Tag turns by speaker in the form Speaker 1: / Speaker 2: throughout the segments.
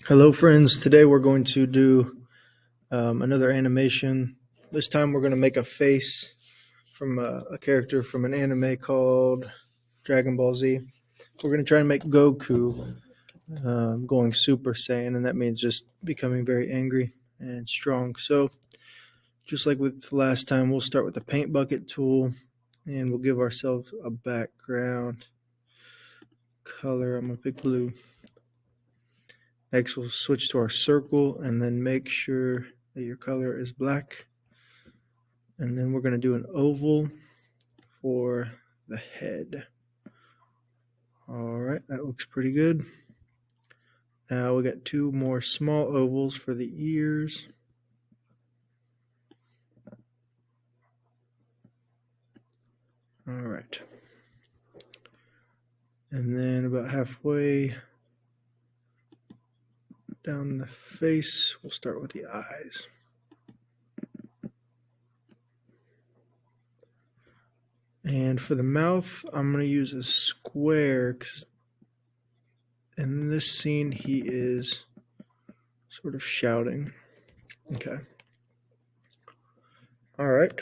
Speaker 1: Hello friends, today we're going to do another animation. This time we're going to make a face from a character from an anime called Dragon Ball Z. We're going to try and make Goku going Super Saiyan, and that means just becoming very angry and strong. So just like with last time, we'll start with the paint bucket tool and we'll give ourselves a background color. I'm going to pick blue. Next, we'll switch to our circle and then make sure that your color is black. And then we're going to do an oval for the head. All right, that looks pretty good. Now we got two more small ovals for the ears. All right. And then about halfway down the face, we'll start with the eyes. And for the mouth, I'm going to use a square because in this scene he is sort of shouting. Okay. All right.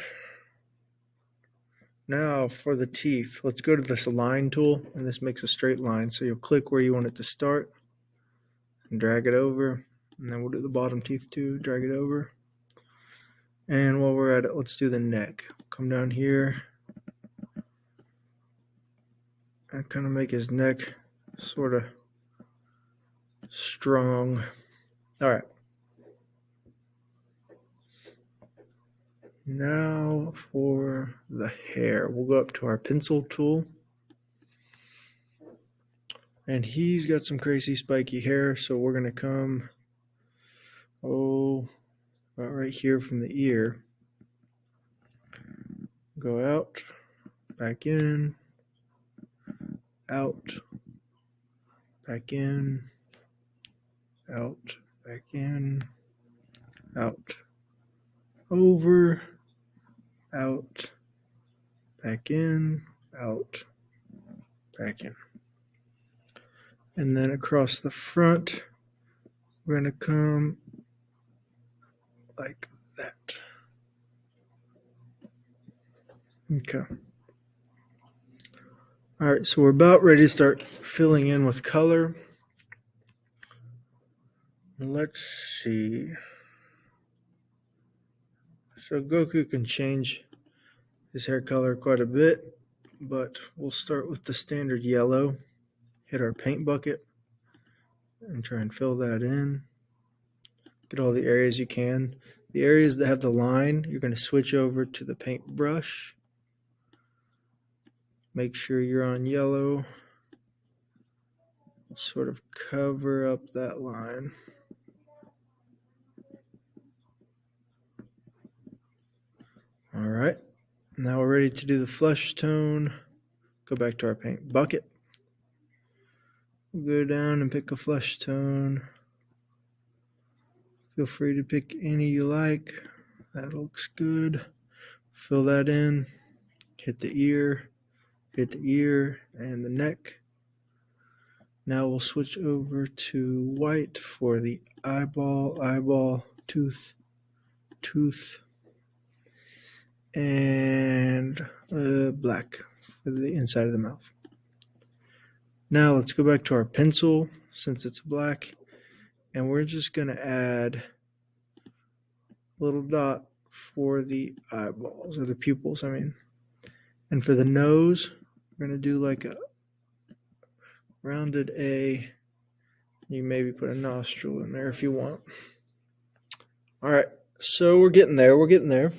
Speaker 1: Now for the teeth, let's go to this line tool, and this makes a straight line. So you'll click where you want it to start and drag it over. And then we'll do the bottom teeth too, drag it over. And while we're at it, let's do the neck. Come down here and kind of make his neck sort of strong. All right. Now for the hair, we'll go up to our pencil tool. And he's got some crazy spiky hair, so we're going to come, about right here from the ear. Go out, back in, out, back in, out, back in, out, over, out, back in, out, back in. And then across the front, we're going to come like that. Okay. All right, so we're about ready to start filling in with color. Let's see. So Goku can change his hair color quite a bit, but we'll start with the standard yellow. Hit our paint bucket and try and fill that in. Get all the areas you can. The areas that have the line, you're going to switch over to the paintbrush. Make sure you're on yellow. Sort of cover up that line. All right, now we're ready to do the flesh tone. Go back to our paint bucket. Go down and pick a flesh tone. Feel free to pick any you like. That looks good. Fill that in. Hit the ear and the neck. Now we'll switch over to white for the eyeball, tooth, and black for the inside of the mouth. Now let's go back to our pencil since it's black, and we're just going to add a little dot for the eyeballs, or the pupils, I mean. And for the nose, we're going to do like a rounded A. You maybe put a nostril in there if you want. All right, so we're getting there.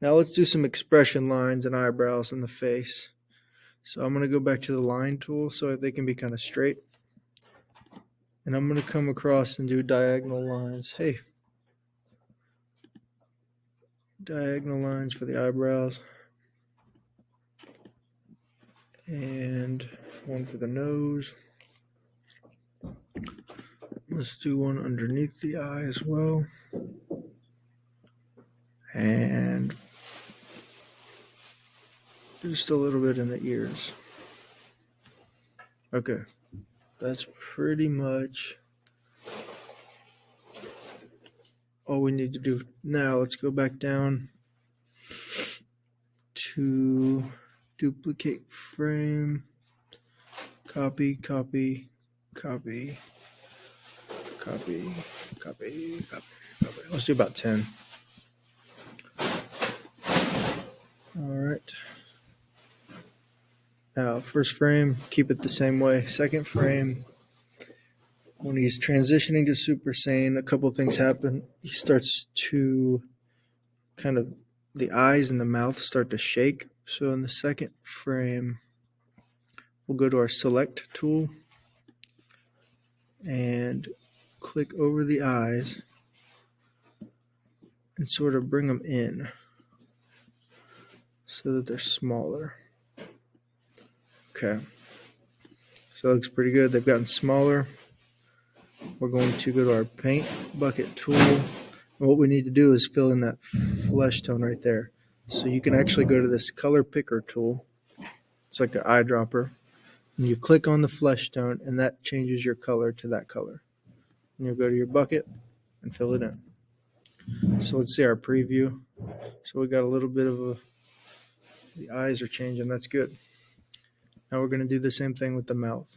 Speaker 1: Now let's do some expression lines and eyebrows in the face. So I'm going to go back to the line tool so they can be kind of straight. And I'm going to come across and do diagonal lines. Hey. Diagonal lines for the eyebrows. And one for the nose. Let's do one underneath the eye as well. And just a little bit in the ears. Okay, that's pretty much all we need to do now, let's go back down to duplicate frame, copy, copy, copy, copy, copy, copy, copy. Let's do about 10. All right. Now, first frame, keep it the same way. Second frame, when he's transitioning to Super Saiyan, a couple things happen. He starts to kind of, the eyes and the mouth start to shake. So in the second frame, we'll go to our select tool and click over the eyes and sort of bring them in so that they're smaller. Okay, so that looks pretty good. They've gotten smaller. We're going to go to our paint bucket tool. And what we need to do is fill in that flesh tone right there. So you can actually go to this color picker tool. It's like an eyedropper. And you click on the flesh tone and that changes your color to that color. And you'll go to your bucket and fill it in. So let's see our preview. So we got a little bit of the eyes are changing. That's good. Now we're going to do the same thing with the mouth.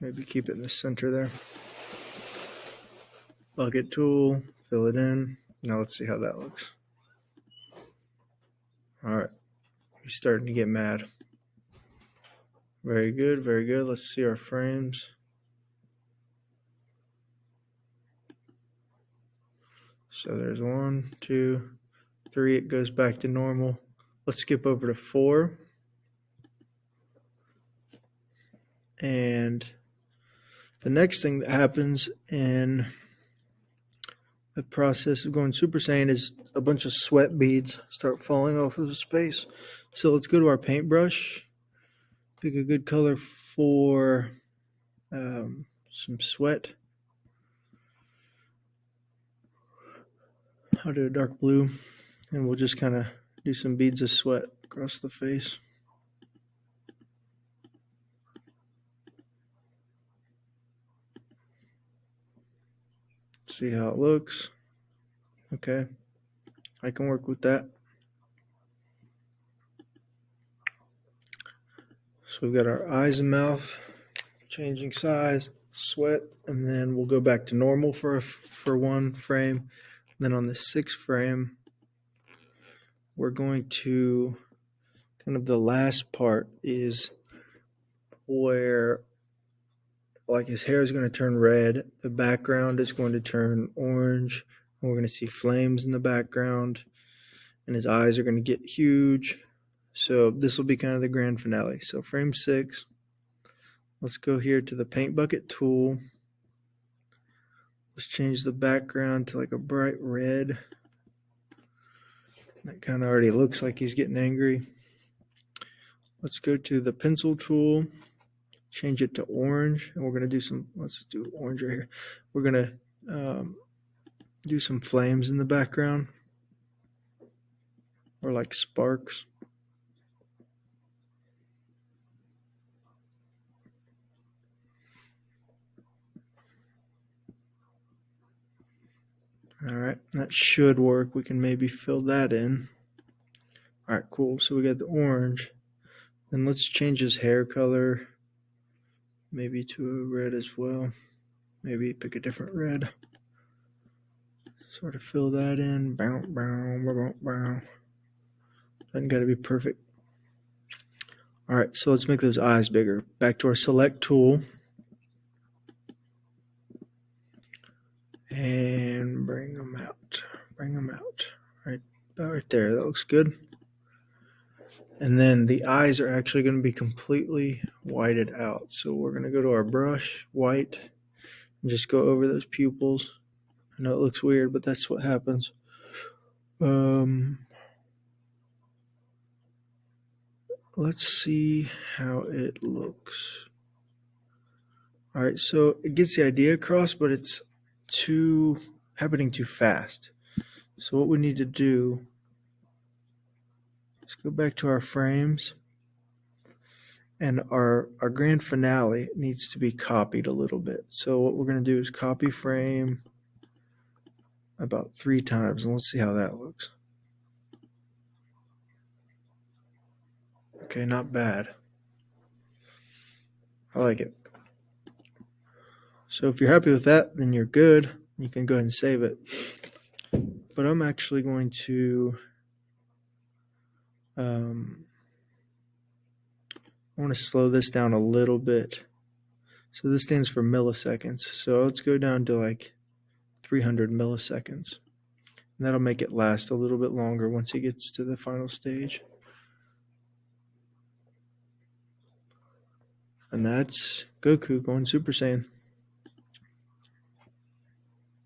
Speaker 1: Maybe keep it in the center there. Bucket tool, fill it in. Now let's see how that looks. All right, he's starting to get mad. Very good, very good. Let's see our frames. So there's 1, 2, 3. It goes back to normal. Let's skip over to 4. And the next thing that happens in the process of going Super Saiyan is a bunch of sweat beads start falling off of his face. So let's go to our paintbrush. Pick a good color for some sweat. I'll do a dark blue, and we'll just kind of do some beads of sweat across the face. See how it looks. Okay, I can work with that. So we've got our eyes and mouth changing size, sweat, and then we'll go back to normal for one frame. Then on the 6th frame, we're going to kind of the last part is where like his hair is going to turn red, the background is going to turn orange, and we're going to see flames in the background, and his eyes are going to get huge. So this will be kind of the grand finale. So frame 6, let's go here to the paint bucket tool. Let's change the background to like a bright red. That kind of already looks like he's getting angry. Let's go to the pencil tool, change it to orange, and we're going to do some, let's do orange right here. We're going to do some flames in the background, or like sparks. All right, that should work. We can maybe fill that in. All right, cool. So we got the orange. Then let's change his hair color, maybe to a red as well. Maybe pick a different red. Sort of fill that in. Bow, bow, bow, bow. Doesn't got to be perfect. All right, so let's make those eyes bigger. Back to our select tool. And bring them out. Bring them out. Right there. That looks good. And then the eyes are actually going to be completely whited out. So we're going to go to our brush, white, and just go over those pupils. I know it looks weird, but that's what happens. Let's see how it looks. All right, so it gets the idea across, but it's happening too fast. So what we need to do is go back to our frames, And our grand finale needs to be copied a little bit. So what we're going to do is copy frame about 3 times, and let's see how that looks. Okay, not bad. I like it. So if you're happy with that, then you're good. You can go ahead and save it. But I'm actually going to I want to slow this down a little bit. So this stands for milliseconds. So let's go down to like 300 milliseconds. And that'll make it last a little bit longer once it gets to the final stage. And that's Goku going Super Saiyan.